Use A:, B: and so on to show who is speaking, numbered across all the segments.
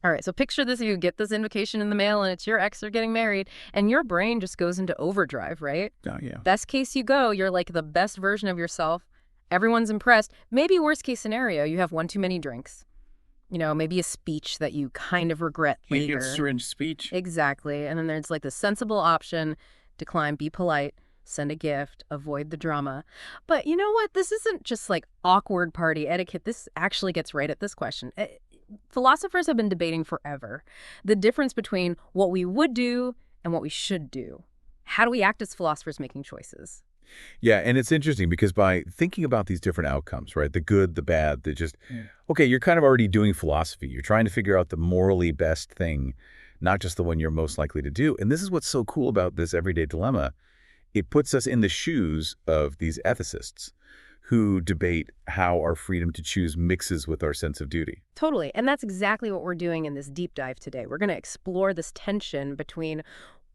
A: All right, so picture this, you get this invitation in the mail and it's your ex are getting married and your brain just goes into overdrive, right?
B: Oh, yeah.
A: Best case you go, you're like the best version of yourself. Everyone's impressed. Maybe worst case scenario, you have one too many drinks. Maybe a speech that you kind of regret
B: Maybe a
A: later.
B: syringe speech.
A: Exactly. And then there's like the sensible option, decline, be polite, send a gift, avoid the drama. But you know what? This isn't just like awkward party etiquette. This actually gets right at this question. Philosophers have been debating forever the difference between what we would do and what we should do. How do we act as philosophers making choices?
B: Yeah, and it's interesting because by thinking about these different outcomes, right, the good, the bad, the just, okay, you're kind of already doing philosophy. You're trying to figure out the morally best thing, not just the one you're most likely to do. And this is what's so cool about this everyday dilemma. It puts us in the shoes of these ethicists who debate how our freedom to choose mixes with our sense of duty.
A: Totally. And that's exactly what we're doing in this deep dive today. We're going to explore this tension between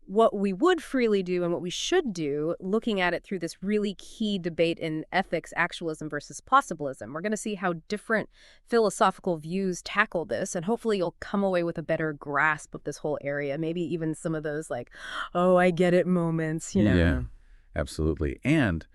A: what we would freely do and what we should do, looking at it through this really key debate in ethics, actualism versus possibilism. We're going to see how different philosophical views tackle this, and hopefully you'll come away with a better grasp of this whole area, maybe even some of those like, oh, I get it moments.
B: Yeah, absolutely. And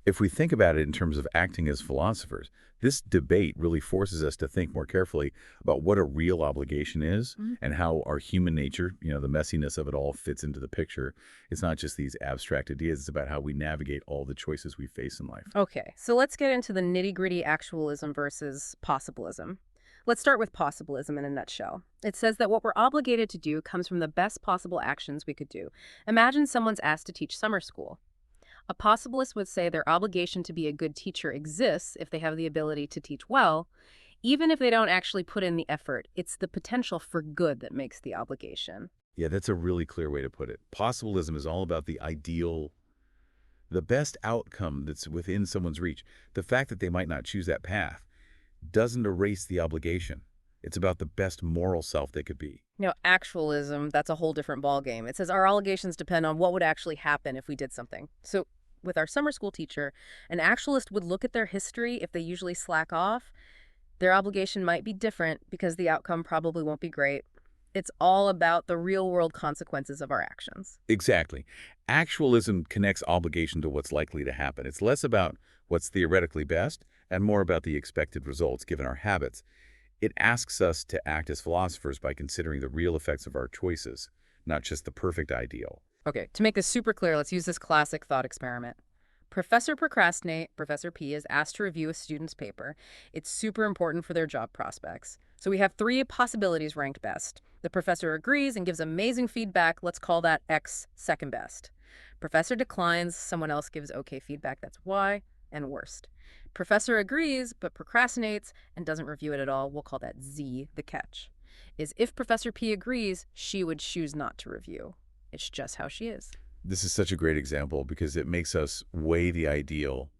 B: if we think about it in terms of acting as philosophers, this debate really forces us to think more carefully about what a real obligation is and how our human nature, the messiness of it all fits into the picture. It's not just these abstract ideas. It's about how we navigate all the choices we face in life.
A: Okay, so let's get into the nitty-gritty actualism versus possibilism. Let's start with possibilism in a nutshell. It says that what we're obligated to do comes from the best possible actions we could do. Imagine someone's asked to teach summer school. A possibilist would say their obligation to be a good teacher exists if they have the ability to teach well, even if they don't actually put in the effort. It's the potential for good that makes the obligation.
B: Yeah, that's a really clear way to put it. Possibilism is all about the ideal, the best outcome that's within someone's reach. The fact that they might not choose that path doesn't erase the obligation. It's about the best moral self they could be.
A: Actualism, that's a whole different ballgame. It says our obligations depend on what would actually happen if we did something. So with our summer school teacher, an actualist would look at their history. If they usually slack off, their obligation might be different because the outcome probably won't be great. It's all about the real world consequences of our actions.
B: Exactly. Actualism connects obligation to what's likely to happen. It's less about what's theoretically best and more about the expected results given our habits. It asks us to act as philosophers by considering the real effects of our choices, not just the perfect ideal.
A: Okay, to make this super clear, let's use this classic thought experiment. Professor Procrastinate, Professor P, is asked to review a student's paper. It's super important for their job prospects. So we have three possibilities ranked best. The professor agrees and gives amazing feedback. Let's call that X second best. Professor declines, someone else gives okay feedback. That's Y, and worst. Professor agrees but procrastinates and doesn't review it at all. We'll call that Z, the catch. Is if Professor P agrees, she would choose not to review. It's just how she is.
B: This is such a great example because it makes us weigh the ideal,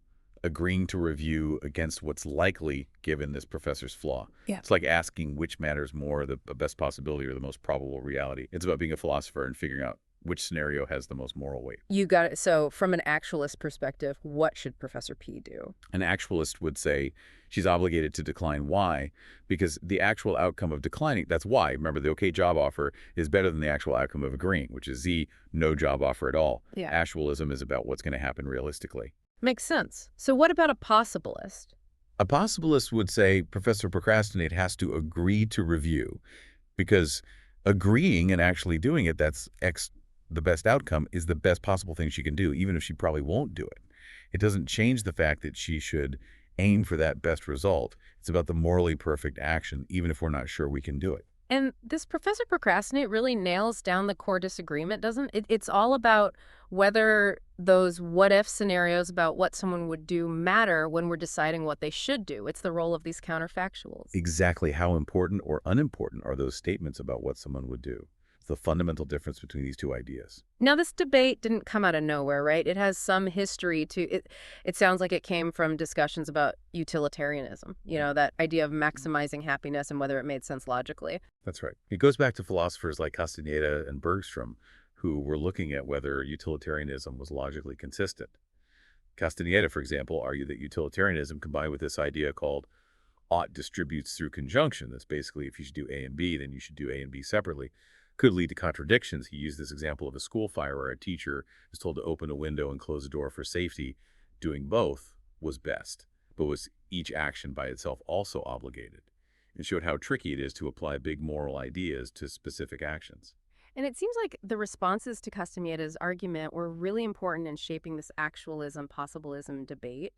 B: agreeing to review against what's likely given this professor's flaw.
A: Yeah.
B: It's like asking which matters more, the best possibility or the most probable reality. It's about being a philosopher and figuring out which scenario has the most moral weight.
A: You got it. So from an actualist perspective, what should Professor P do?
B: An actualist would say she's obligated to decline Y because the actual outcome of declining, that's Y. Remember, the okay job offer is better than the actual outcome of agreeing, which is Z, no job offer at all.
A: Yeah.
B: Actualism is about what's going to happen realistically.
A: Makes sense. So what about a possibilist?
B: A possibilist would say Professor Procrastinate has to agree to review because agreeing and actually doing it, that's X, the best outcome, is the best possible thing she can do, even if she probably won't do it. It doesn't change the fact that she should aim for that best result. It's about the morally perfect action, even if we're not sure we can do it.
A: And this Professor Procrastinate really nails down the core disagreement, doesn't it? It's all about whether those what-if scenarios about what someone would do matter when we're deciding what they should do. It's the role of these counterfactuals.
B: Exactly how important or unimportant are those statements about what someone would do? It's the fundamental difference between these two ideas.
A: Now, this debate didn't come out of nowhere, right? It has some history to it. It sounds like it came from discussions about utilitarianism, that idea of maximizing happiness and whether it made sense logically.
B: That's right. It goes back to philosophers like Castaneda and Bergstrom, who were looking at whether utilitarianism was logically consistent. Castaneda, for example, argued that utilitarianism combined with this idea called ought distributes through conjunction. That's basically if you should do A and B, then you should do A and B separately. Could lead to contradictions. He used this example of a school fire where a teacher is told to open a window and close a door for safety. Doing both was best, but was each action by itself also obligated? And showed how tricky it is to apply big moral ideas to specific actions.
A: And it seems like the responses to Castañeda's argument were really important in shaping this actualism-possibilism debate.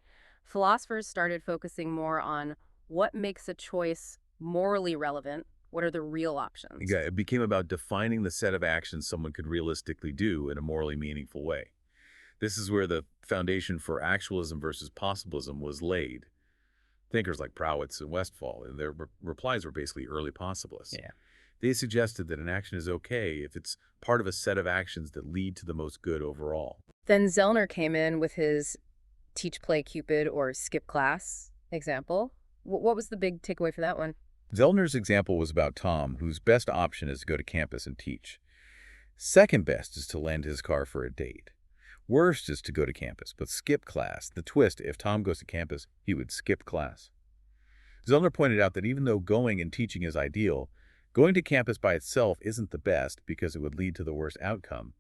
A: Philosophers started focusing more on what makes a choice morally relevant, what are the real options.
B: Yeah, it became about defining the set of actions someone could realistically do in a morally meaningful way. This is where the foundation for actualism versus possibilism was laid. Thinkers like Prowitz and Westphal, and their replies were basically early possibilists.
A: Yeah.
B: They suggested that an action is okay if it's part of a set of actions that lead to the most good overall.
A: Then Zellner came in with his teach, play, Cupid, or skip class example. What was the big takeaway for that one?
B: Zellner's example was about Tom, whose best option is to go to campus and teach. Second best is to lend his car for a date. Worst is to go to campus, but skip class. The twist, if Tom goes to campus, he would skip class. Zellner pointed out that even though going and teaching is ideal, going to campus by itself isn't the best because it would lead to the worst outcome.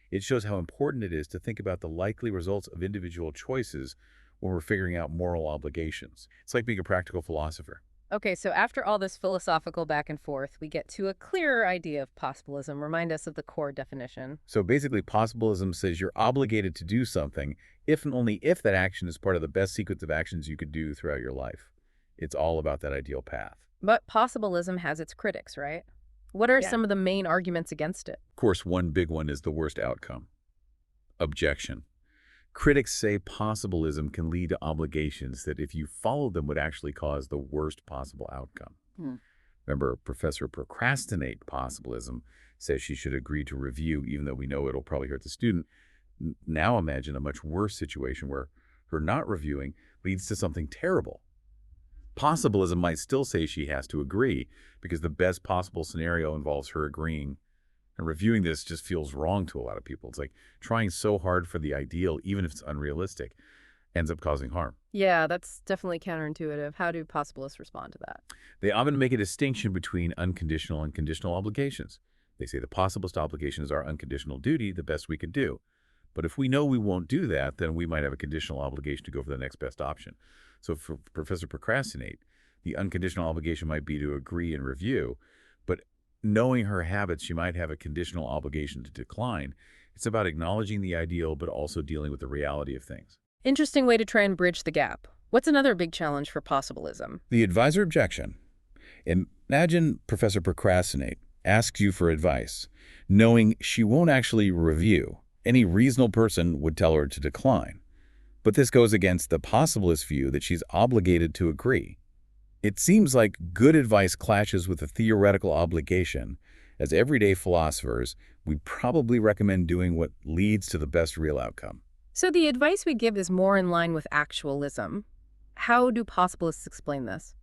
B: It shows how important it is to think about the likely results of individual choices when we're figuring out moral obligations. It's like being a practical philosopher.
A: Okay, so after all this philosophical back and forth, we get to a clearer idea of possibilism. Remind us of the core definition.
B: So basically, possibilism says you're obligated to do something if and only if that action is part of the best sequence of actions you could do throughout your life. It's all about that ideal path.
A: But possibilism has its critics, right? What are
C: Yeah.
A: some of the main arguments against it?
B: Of course, one big one is the worst outcome. Objection. Critics say possibilism can lead to obligations that if you follow them would actually cause the worst possible outcome.
A: Hmm.
B: Remember, Professor Procrastinate Possibilism says she should agree to review even though we know it'll probably hurt the student. Now imagine a much worse situation where her not reviewing leads to something terrible. Possibilism might still say she has to agree because the best possible scenario involves her agreeing. And reviewing this just feels wrong to a lot of people. It's like trying so hard for the ideal, even if it's unrealistic, ends up causing harm.
A: Yeah, that's definitely counterintuitive. How do possibilists respond to that?
B: They often make a distinction between unconditional and conditional obligations. They say the possibilist obligation is our unconditional duty, the best we can do. But if we know we won't do that, then we might have a conditional obligation to go for the next best option. So for Professor Procrastinate, the unconditional obligation might be to agree and review, but knowing her habits, she might have a conditional obligation to decline. It's about acknowledging the ideal, but also dealing with the reality of things.
A: Interesting way to try and bridge the gap. What's another big challenge for possibilism?
B: The advisor objection. Imagine Professor Procrastinate asks you for advice, knowing she won't actually review. Any reasonable person would tell her to decline. But this goes against the possibilist view that she's obligated to agree. It seems like good advice clashes with a theoretical obligation. As everyday philosophers, we'd probably recommend doing what leads to the best real outcome.
A: So the advice we give is more in line with actualism. How do possibilists explain this?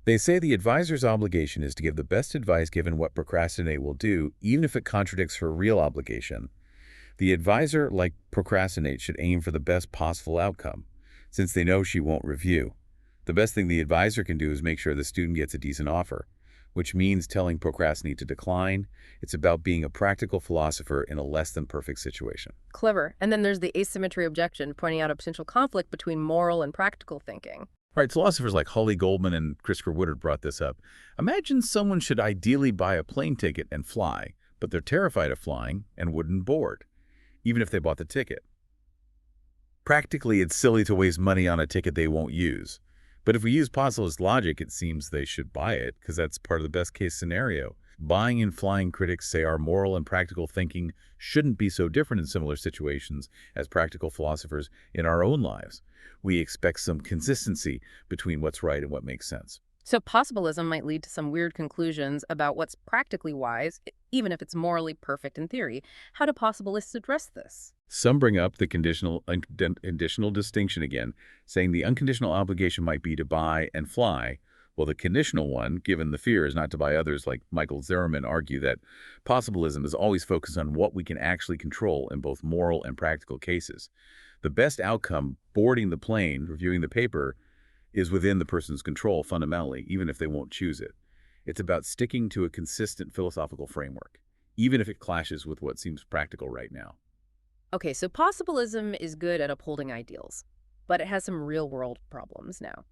B: They say the advisor's obligation is to give the best advice given what Procrastinate will do, even if it contradicts her real obligation. The advisor, like Procrastinate, should aim for the best possible outcome, since they know she won't review. The best thing the advisor can do is make sure the student gets a decent offer, which means telling Procrastinate to decline. It's about being a practical philosopher in a less than perfect situation.
A: Clever. And then there's the asymmetry objection, pointing out a potential conflict between moral and practical thinking.
B: Right, philosophers like Holly Goldman and Christopher Woodard brought this up. Imagine someone should ideally buy a plane ticket and fly, but they're terrified of flying and wouldn't board, even if they bought the ticket. Practically, it's silly to waste money on a ticket they won't use. But if we use positivist logic, it seems they should buy it because that's part of the best case scenario. Buying and flying critics say our moral and practical thinking shouldn't be so different in similar situations as practical philosophers in our own lives. We expect some consistency between what's right and what makes sense.
A: So possibilism might lead to some weird conclusions about what's practically wise, even if it's morally perfect in theory. How do possibilists address this?
B: Some bring up the conditional distinction again, saying the unconditional obligation might be to buy and fly, while the conditional one, given the fear, is not to buy others. Like Michael Zimmerman argue that possibilism is always focused on what we can actually control in both moral and practical cases. The best outcome, boarding the plane, reviewing the paper, is within the person's control fundamentally, even if they won't choose it. It's about sticking to a consistent philosophical framework, even if it clashes with what seems practical right now.
A: Okay, so possibilism is good at upholding ideals, but it has some real-world problems now.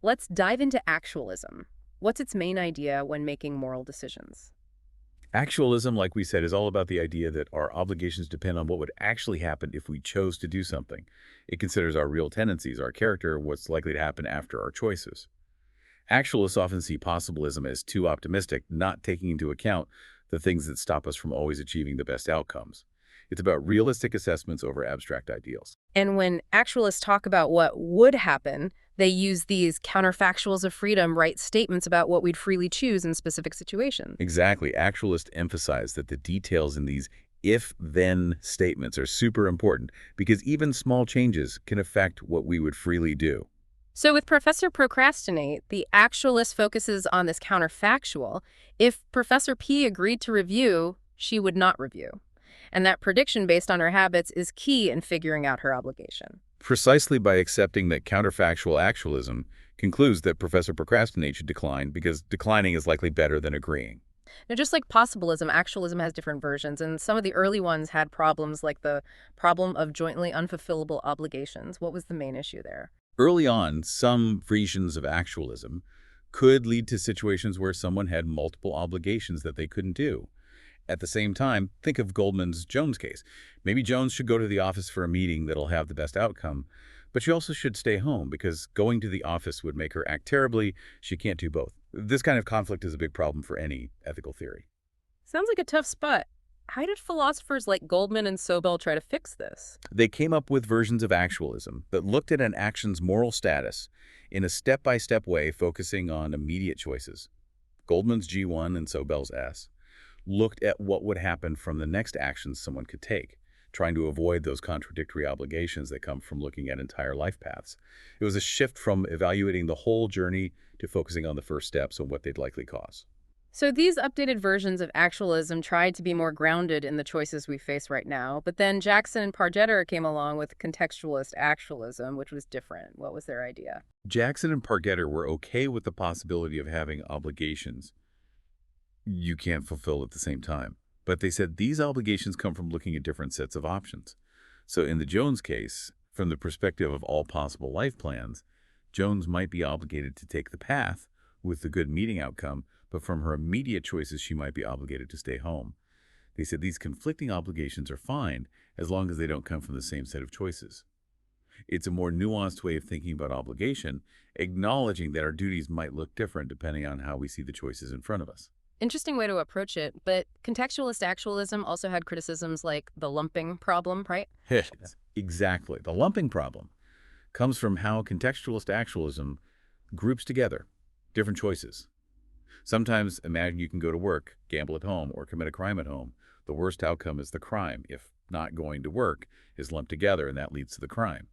A: Let's dive into actualism. What's its main idea when making moral decisions?
B: Actualism, like we said, is all about the idea that our obligations depend on what would actually happen if we chose to do something. It considers our real tendencies, our character, what's likely to happen after our choices. Actualists often see possibilism as too optimistic, not taking into account the things that stop us from always achieving the best outcomes. It's about realistic assessments over abstract ideals.
A: And when actualists talk about what would happen, they use these counterfactuals of freedom, write statements about what we'd freely choose in specific situations.
B: Exactly. Actualists emphasize that the details in these if-then statements are super important because even small changes can affect what we would freely do.
A: So with Professor Procrastinate, the actualist focuses on this counterfactual. If Professor P agreed to review, she would not review. And that prediction based on her habits is key in figuring out her obligation.
B: Precisely by accepting that counterfactual actualism concludes that Professor Procrastinate should decline because declining is likely better than agreeing.
A: Now, just like possibilism, actualism has different versions, and some of the early ones had problems like the problem of jointly unfulfillable obligations. What was the main issue there?
B: Early on, some versions of actualism could lead to situations where someone had multiple obligations that they couldn't do. At the same time, think of Goldman's Jones case. Maybe Jones should go to the office for a meeting that'll have the best outcome, but she also should stay home because going to the office would make her act terribly. She can't do both. This kind of conflict is a big problem for any ethical theory.
A: Sounds like a tough spot. How did philosophers like Goldman and Sobel try to fix this?
B: They came up with versions of actualism that looked at an action's moral status in a step-by-step way, focusing on immediate choices. Goldman's G1 and Sobel's S looked at what would happen from the next actions someone could take, trying to avoid those contradictory obligations that come from looking at entire life paths. It was a shift from evaluating the whole journey to focusing on the first steps and what they'd likely cause.
A: So these updated versions of actualism tried to be more grounded in the choices we face right now, but then Jackson and Pargetter came along with contextualist actualism, which was different. What was their idea?
B: Jackson and Pargetter were okay with the possibility of having obligations you can't fulfill at the same time. But they said these obligations come from looking at different sets of options. So in the Jones case, from the perspective of all possible life plans, Jones might be obligated to take the path with the good meeting outcome, but from her immediate choices, she might be obligated to stay home. They said these conflicting obligations are fine as long as they don't come from the same set of choices. It's a more nuanced way of thinking about obligation, acknowledging that our duties might look different depending on how we see the choices in front of us.
A: Interesting way to approach it, but contextualist actualism also had criticisms like the lumping problem, right?
B: Yes, exactly. The lumping problem comes from how contextualist actualism groups together different choices. Sometimes imagine you can go to work, gamble at home, or commit a crime at home. The worst outcome is the crime. If not going to work is lumped together, and that leads to the crime.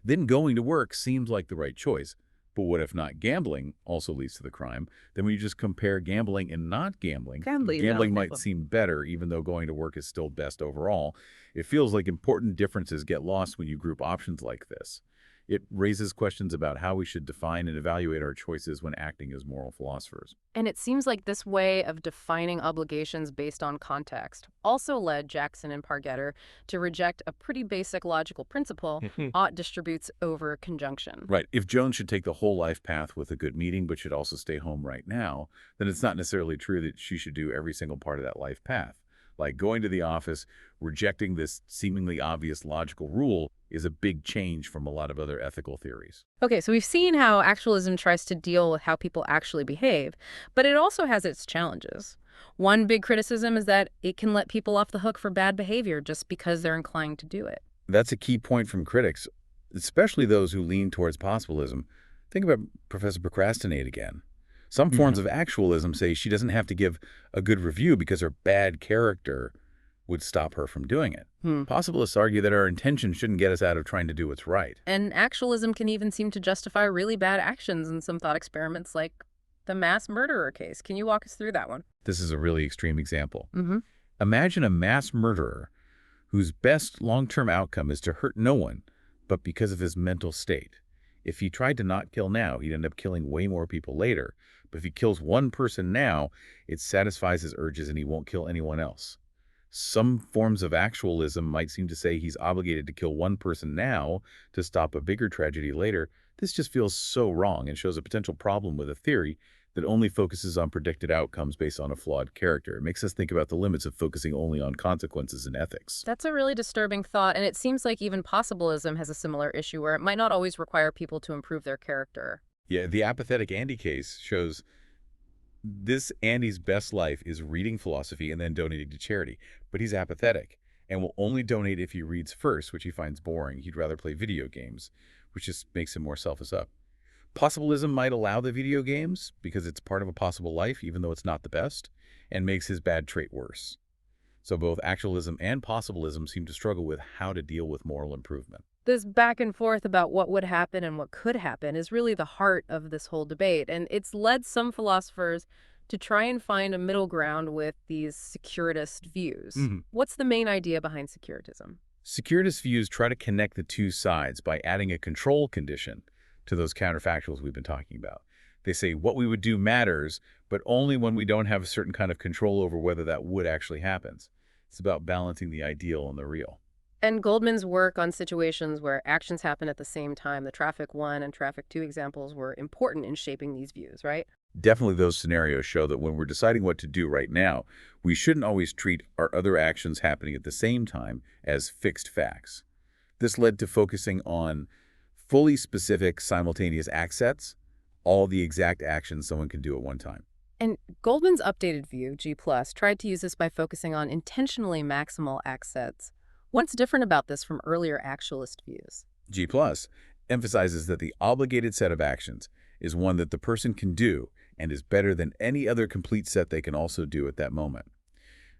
B: Then going to work seems like the right choice. But what if not gambling also leads to the crime? Then when you just compare gambling and not gambling, gambling might seem better even though going to work is still best overall. It feels like important differences get lost when you group options like this. It raises questions about how we should define and evaluate our choices when acting as moral philosophers.
A: And it seems like this way of defining obligations based on context also led Jackson and Pargetter to reject a pretty basic logical principle, ought distributes over conjunction.
B: Right. If Jones should take the whole life path with a good meeting but should also stay home right now, then it's not necessarily true that she should do every single part of that life path. Like going to the office, rejecting this seemingly obvious logical rule is a big change from a lot of other ethical theories.
A: Okay, so we've seen how actualism tries to deal with how people actually behave, but it also has its challenges. One big criticism is that it can let people off the hook for bad behavior just because they're inclined to do it.
B: That's a key point from critics, especially those who lean towards possibilism. Think about Professor Procrastinate again. Some forms of actualism say she doesn't have to give a good review because her bad character would stop her from doing it. Possibilists argue that our intention shouldn't get us out of trying to do what's right.
A: And actualism can even seem to justify really bad actions in some thought experiments like the mass murderer case. Can you walk us through that one?
B: This is a really extreme example. Imagine a mass murderer whose best long-term outcome is to hurt no one, but because of his mental state. If he tried to not kill now, he'd end up killing way more people later. But if he kills one person now, it satisfies his urges and he won't kill anyone else. Some forms of actualism might seem to say he's obligated to kill one person now to stop a bigger tragedy later. This just feels so wrong and shows a potential problem with a theory that only focuses on predicted outcomes based on a flawed character. It makes us think about the limits of focusing only on consequences and ethics.
A: That's a really disturbing thought, and it seems like even possibilism has a similar issue where it might not always require people to improve their character.
B: Yeah, the apathetic Andy case shows this Andy's best life is reading philosophy and then donating to charity. But he's apathetic and will only donate if he reads first, which he finds boring. He'd rather play video games, which just makes him more selfish up. Possibilism might allow the video games because it's part of a possible life, even though it's not the best, and makes his bad trait worse. So both actualism and possibilism seem to struggle with how to deal with moral improvement.
A: This back and forth about what would happen and what could happen is really the heart of this whole debate, and it's led some philosophers to try and find a middle ground with these securitist views. What's the main idea behind securitism?
B: Securitist views try to connect the two sides by adding a control condition to those counterfactuals we've been talking about. They say what we would do matters, but only when we don't have a certain kind of control over whether that would actually happen. It's about balancing the ideal and the real.
A: And Goldman's work on situations where actions happen at the same time, the traffic 1 and traffic 2 examples, were important in shaping these views, right?
B: Definitely those scenarios show that when we're deciding what to do right now, we shouldn't always treat our other actions happening at the same time as fixed facts. This led to focusing on fully specific simultaneous act sets, all the exact actions someone can do at one time.
A: And Goldman's updated view, G+, tried to use this by focusing on intentionally maximal act sets. What's different about this from earlier actualist views?
B: G+ emphasizes that the obligated set of actions is one that the person can do and is better than any other complete set they can also do at that moment.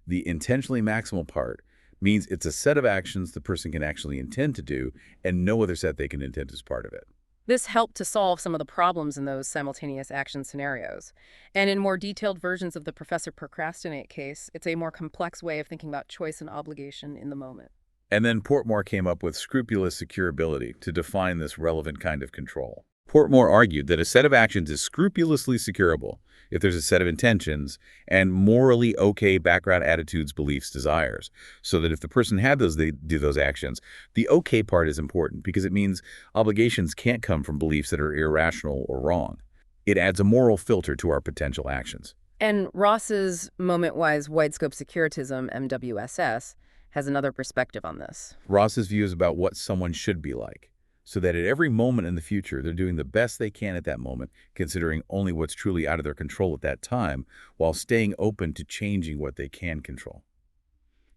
B: The intentionally maximal part means it's a set of actions the person can actually intend to do and no other set they can intend as part of it.
A: This helped to solve some of the problems in those simultaneous action scenarios. And in more detailed versions of the Professor Procrastinate case, it's a more complex way of thinking about choice and obligation in the moment.
B: And then Portmore came up with scrupulous securability to define this relevant kind of control. Portmore argued that a set of actions is scrupulously securable if there's a set of intentions and morally okay background attitudes, beliefs, desires, so that if the person had those, they do those actions. The okay part is important because it means obligations can't come from beliefs that are irrational or wrong. It adds a moral filter to our potential actions.
A: And Ross's moment-wise wide-scope securitism, MWSS, has another perspective on this.
B: Ross's view is about what someone should be like, so that at every moment in the future, they're doing the best they can at that moment, considering only what's truly out of their control at that time, while staying open to changing what they can control.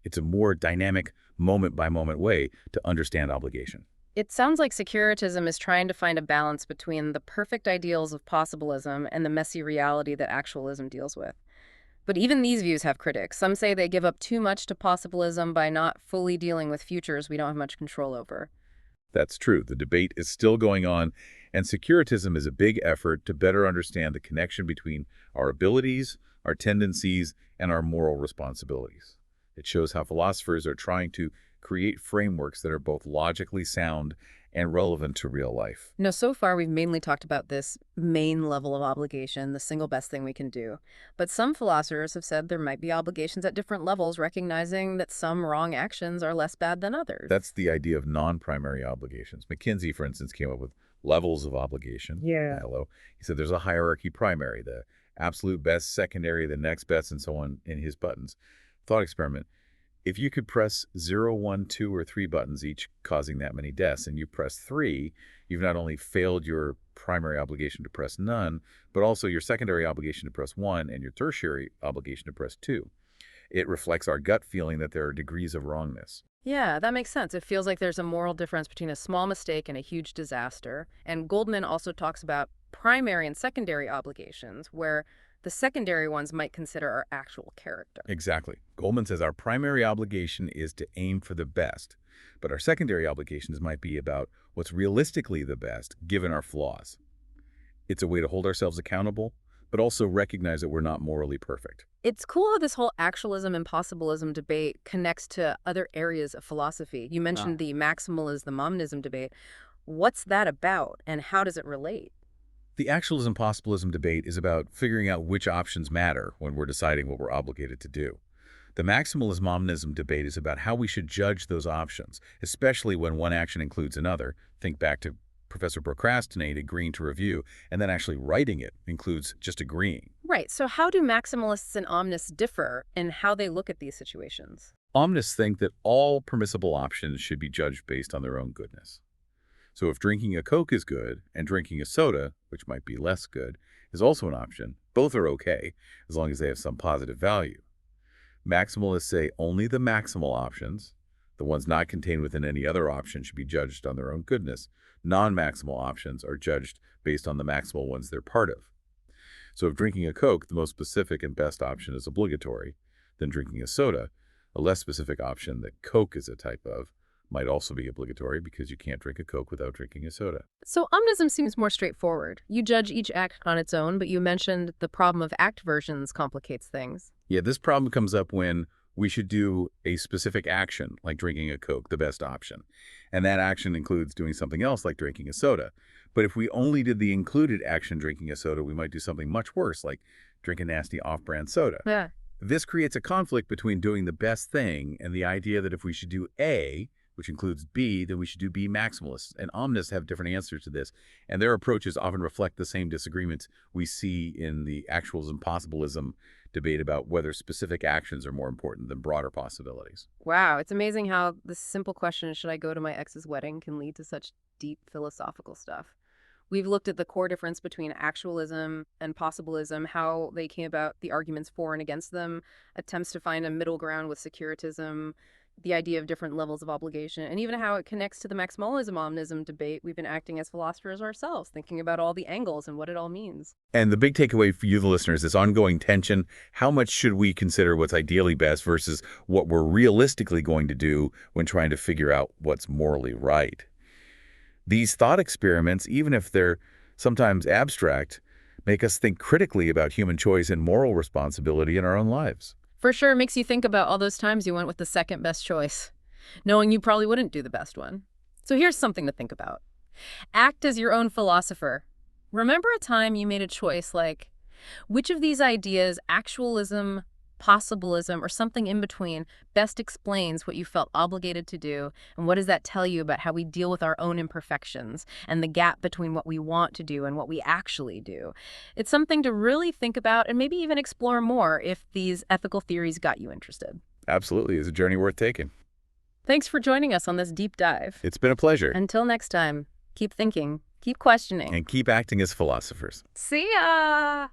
B: It's a more dynamic, moment-by-moment way to understand obligation.
A: It sounds like securitism is trying to find a balance between the perfect ideals of possibilism and the messy reality that actualism deals with. But even these views have critics. Some say they give up too much to possibilism by not fully dealing with futures we don't have much control over.
B: That's true. The debate is still going on, and securitism is a big effort to better understand the connection between our abilities, our tendencies, and our moral responsibilities. It shows how philosophers are trying to create frameworks that are both logically sound and relevant to real life.
A: Now, so far, we've mainly talked about this main level of obligation, the single best thing we can do. But some philosophers have said there might be obligations at different levels, recognizing that some wrong actions are less bad than others.
B: That's the idea of non-primary obligations. McKinsey, for instance, came up with levels of obligation.
A: Yeah.
B: Hello. He said there's a hierarchy: primary, the absolute best; secondary, the next best, and so on in his buttons. Thought experiment. If you could press 0, 1, 2, or 3 buttons, each causing that many deaths, and you press 3, you've not only failed your primary obligation to press none, but also your secondary obligation to press 1 and your tertiary obligation to press 2. It reflects our gut feeling that there are degrees of wrongness.
A: Yeah, that makes sense. It feels like there's a moral difference between a small mistake and a huge disaster. And Goldman also talks about primary and secondary obligations, where the secondary ones might consider our actual character.
B: Exactly. Goldman says our primary obligation is to aim for the best, but our secondary obligations might be about what's realistically the best given our flaws. It's a way to hold ourselves accountable, but also recognize that we're not morally perfect.
A: It's cool how this whole actualism and possibilism debate connects to other areas of philosophy. You mentioned the maximalism, the monism debate. What's that about, and how does it relate?
B: The actualism-possibilism debate is about figuring out which options matter when we're deciding what we're obligated to do. The maximalism-omnism debate is about how we should judge those options, especially when one action includes another. Think back to Professor Procrastinate agreeing to review, and then actually writing it includes just agreeing.
A: Right, so how do maximalists and omnists differ in how they look at these situations?
B: Omnists think that all permissible options should be judged based on their own goodness. So if drinking a Coke is good and drinking a soda, which might be less good, is also an option, both are okay as long as they have some positive value. Maximalists say only the maximal options, the ones not contained within any other option, should be judged on their own goodness. Non-maximal options are judged based on the maximal ones they're part of. So if drinking a Coke, the most specific and best option, is obligatory, then drinking a soda, a less specific option that Coke is a type of, might also be obligatory because you can't drink a Coke without drinking a soda.
A: So omnism seems more straightforward. You judge each act on its own, but you mentioned the problem of act versions complicates things.
B: Yeah, this problem comes up when we should do a specific action, like drinking a Coke, the best option. And that action includes doing something else, like drinking a soda. But if we only did the included action, drinking a soda, we might do something much worse, like drink a nasty off-brand soda.
A: Yeah.
B: This creates a conflict between doing the best thing and the idea that if we should do A, which includes B, then we should do B maximalists. And omnists have different answers to this, and their approaches often reflect the same disagreements we see in the actualism possibilism debate about whether specific actions are more important than broader possibilities.
A: Wow, it's amazing how the simple question, should I go to my ex's wedding, can lead to such deep philosophical stuff. We've looked at the core difference between actualism and possibilism, how they came about, the arguments for and against them, attempts to find a middle ground with securitism, the idea of different levels of obligation, and even how it connects to the maximalism-omnism debate. We've been acting as philosophers ourselves, thinking about all the angles and what it all means.
B: And the big takeaway for you, the listeners, is ongoing tension. How much should we consider what's ideally best versus what we're realistically going to do when trying to figure out what's morally right? These thought experiments, even if they're sometimes abstract, make us think critically about human choice and moral responsibility in our own lives.
A: For sure, it makes you think about all those times you went with the second best choice, knowing you probably wouldn't do the best one. So here's something to think about. Act as your own philosopher. Remember a time you made a choice like, which of these ideas, actualism, possibilism, or something in between, best explains what you felt obligated to do, and what does that tell you about how we deal with our own imperfections and the gap between what we want to do and what we actually do? It's something to really think about and maybe even explore more if these ethical theories got you interested.
B: Absolutely, it's a journey worth taking.
A: Thanks for joining us on this deep dive.
B: It's been a pleasure.
A: Until next time, keep thinking, keep questioning.
B: And keep acting as philosophers.
A: See ya!